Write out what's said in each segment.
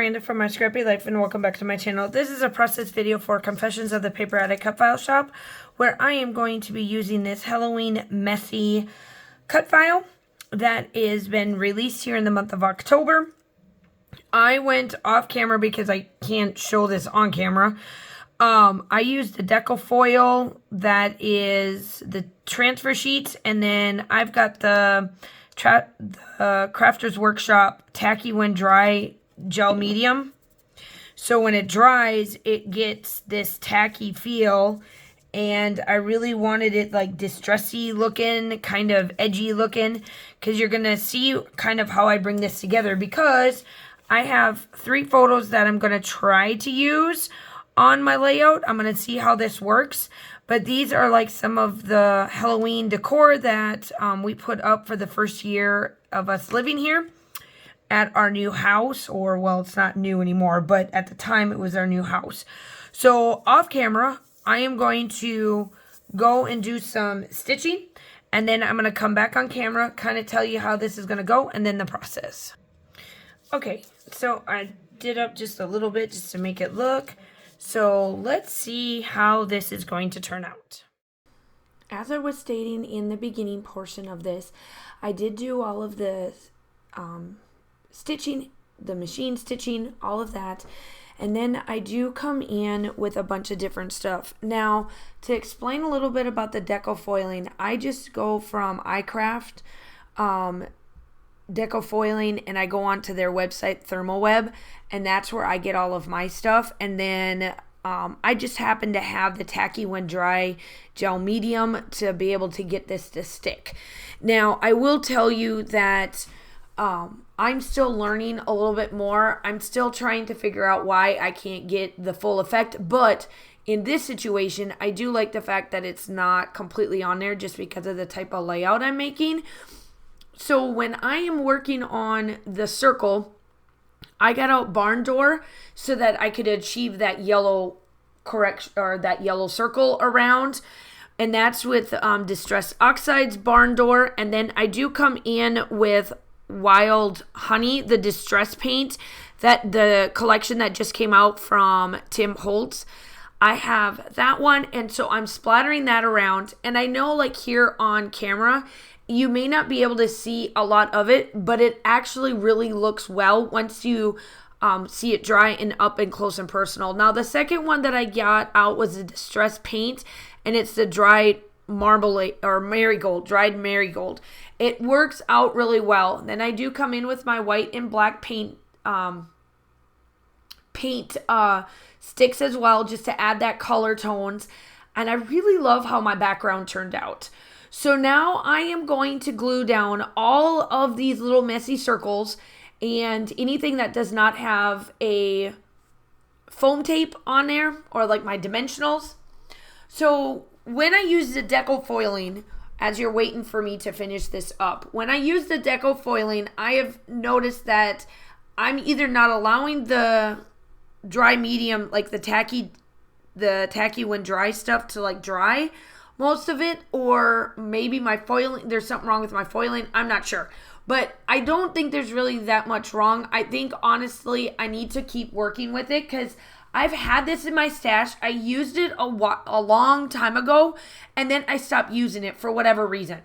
Miranda from My Scrappy Life, and welcome back to my channel. This is a process video for Confessions of the Paper Attic Cut File Shop, where I am going to be using this Halloween messy cut file that has been released here in the month of October. I went off camera because I can't show this on camera. I used the Deco Foil, that is the transfer sheets, and then I've got the Crafter's Workshop Tacky When Dry Gel Medium. So when it dries, it gets this tacky feel, and I really wanted it like distressy looking, kind of edgy looking, because you're going to see kind of how I bring this together, because I have 3 photos that I'm going to try to use on my layout. I'm going to see how this works. But these are like some of the Halloween decor that we put up for the first year of us living here at our new house. Or, well, it's not new anymore, but at the time it was our new house. So off camera, I am going to go and do some stitching. And then I'm going to come back on camera, kind of tell you how this is going to go, and then the process. Okay, so I did up just a little bit just to make it look. So let's see how this is going to turn out. As I was stating in the beginning portion of this, I did do all of the stitching, the machine stitching, all of that. And then I do come in with a bunch of different stuff. Now, to explain a little bit about the Deco Foiling, I just go from iCraft, Deco Foiling, and I go onto their website, ThermalWeb, and that's where I get all of my stuff. And then I just happen to have the Tacky When Dry Gel Medium to be able to get this to stick. Now, I will tell you that I'm still learning a little bit more. I'm still trying to figure out why I can't get the full effect, but in this situation, I do like the fact that it's not completely on there just because of the type of layout I'm making. So when I am working on the circle, I got out barn door so that I could achieve that yellow correction, or that yellow circle around. And that's with Distress Oxide's barn door. And then I do come in with Wild Honey, the distress paint, that the collection that just came out from Tim Holtz. I have that one, and so I'm splattering that around. And I know, like, here on camera, you may not be able to see a lot of it, but it actually really looks well once you see it dry and up and close and personal. Now, the second one that I got out was the distress paint, and it's the dried marmalade or marigold, dried marigold. It works out really well. Then I do come in with my white and black paint sticks as well, just to add that color tones. And I really love how my background turned out. So now I am going to glue down all of these little messy circles and anything that does not have a foam tape on there, or like my dimensionals. So when I use the Deco Foiling, as you're waiting for me to finish this up, when I use the Deco Foiling, I have noticed that I'm either not allowing the dry medium, like the tacky when dry stuff, to like dry most of it, or maybe my foiling, there's something wrong with my foiling. I'm not sure, but I don't think there's really that much wrong. I think honestly I need to keep working with it, because I've had this in my stash. I used it a long time ago, and then I stopped using it for whatever reason.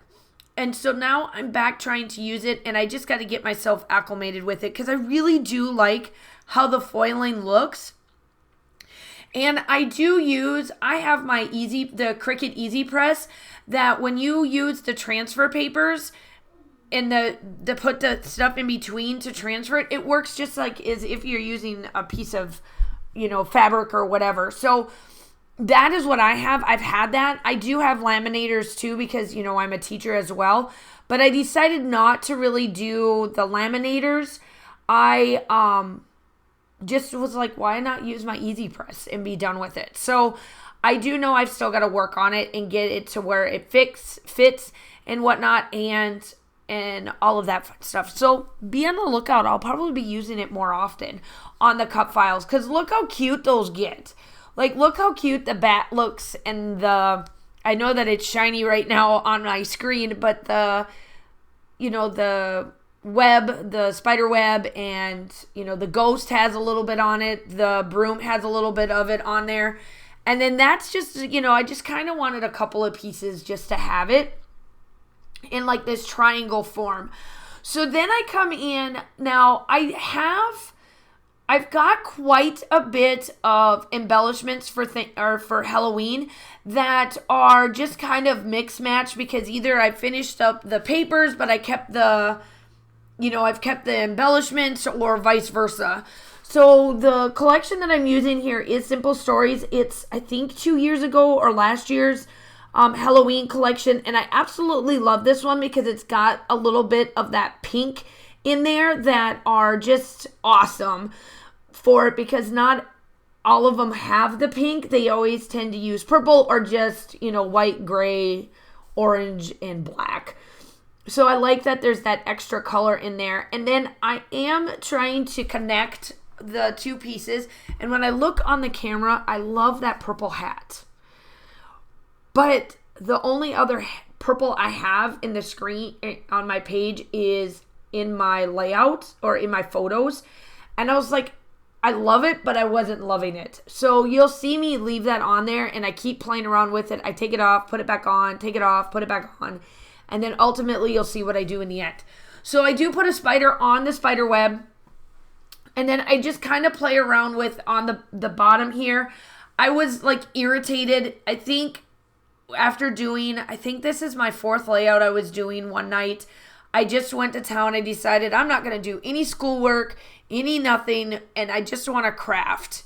And so now I'm back trying to use it, and I just got to get myself acclimated with it, because I really do like how the foiling looks. And I have my the Cricut Easy Press, that when you use the transfer papers and the put the stuff in between to transfer it, it works just like as if you're using a piece of, fabric or whatever. So that is what I have. I've had that. I do have laminators too, because, I'm a teacher as well. But I decided not to really do the laminators. I just was like, why not use my Easy Press and be done with it? So I do know I've still got to work on it and get it to where it fits and whatnot, and all of that fun stuff. So be on the lookout. I'll probably be using it more often on the cut files, because look how cute those get. Like, look how cute the bat looks, and I know that it's shiny right now on my screen, but the web, the spider web, and, you know, the ghost has a little bit on it. The broom has a little bit of it on there. And then that's just, you know, I just kind of wanted a couple of pieces just to have it in like this triangle form. So then I come in. Now I've got quite a bit of embellishments for Halloween that are just kind of mix match, because either I finished up the papers, but I kept the, you know, I've kept the embellishments, or vice versa. So the collection that I'm using here is Simple Stories. It's, I think, 2 years ago or last year's Halloween collection. And I absolutely love this one because it's got a little bit of that pink in there that are just awesome for it, because not all of them have the pink. They always tend to use purple or just, you know, white, gray, orange, and black. So I like that there's that extra color in there. And then I am trying to connect the two pieces. And when I look on the camera, I love that purple hat. But the only other purple I have in the screen on my page is in my layout or in my photos. And I was like, I love it, but I wasn't loving it. So you'll see me leave that on there, and I keep playing around with it. I take it off, put it back on, take it off, put it back on. And then ultimately you'll see what I do in the end. So I do put a spider on the spider web. And then I just kind of play around with on the bottom here. I was like irritated. I think after doing, I think this is my 4th layout I was doing one night. I just went to town. I decided I'm not going to do any schoolwork, any nothing, and I just want to craft.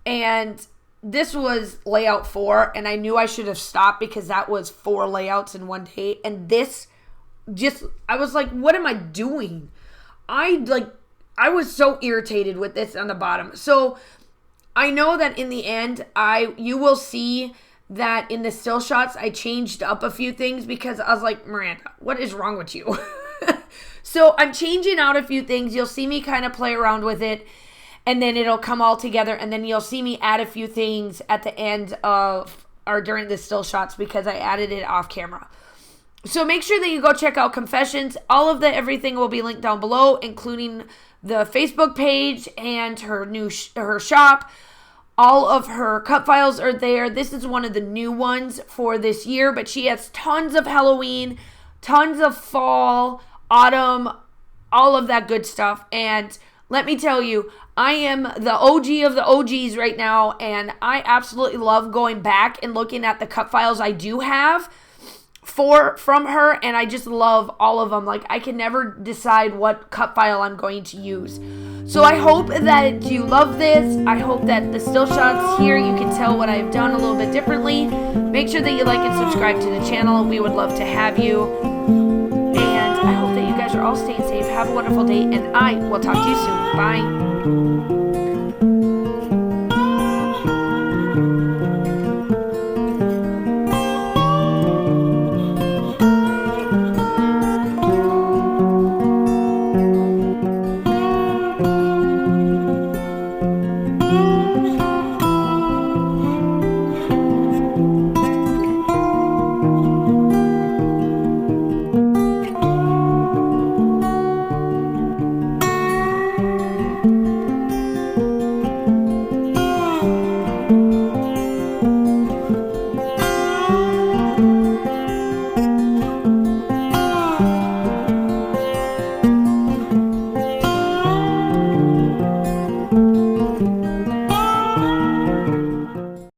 And this was layout 4, and I knew I should have stopped because that was 4 layouts in one day. And this just, I was like, what am I doing? I was so irritated with this on the bottom. So I know that in the end, you will see that in the still shots, I changed up a few things because I was like, Miranda, what is wrong with you? So I'm changing out a few things. You'll see me kind of play around with it, and then it'll come all together, and then you'll see me add a few things at the end of, or during the still shots, because I added it off camera. So make sure that you go check out Confessions. All of everything will be linked down below, including the Facebook page and her shop. All of her cut files are there. This is one of the new ones for this year, but she has tons of Halloween, tons of fall, autumn, all of that good stuff. And let me tell you, I am the OG of the OGs right now, and I absolutely love going back and looking at the cut files I do have from her, and I just love all of them. Like, I can never decide what cut file I'm going to use. So I hope that you love this. I hope that the still shots here, you can tell what I've done a little bit differently. Make sure that you like and subscribe to the channel. We would love to have you. And I hope that you guys are all staying safe. Have a wonderful day, and I will talk to you soon. Bye.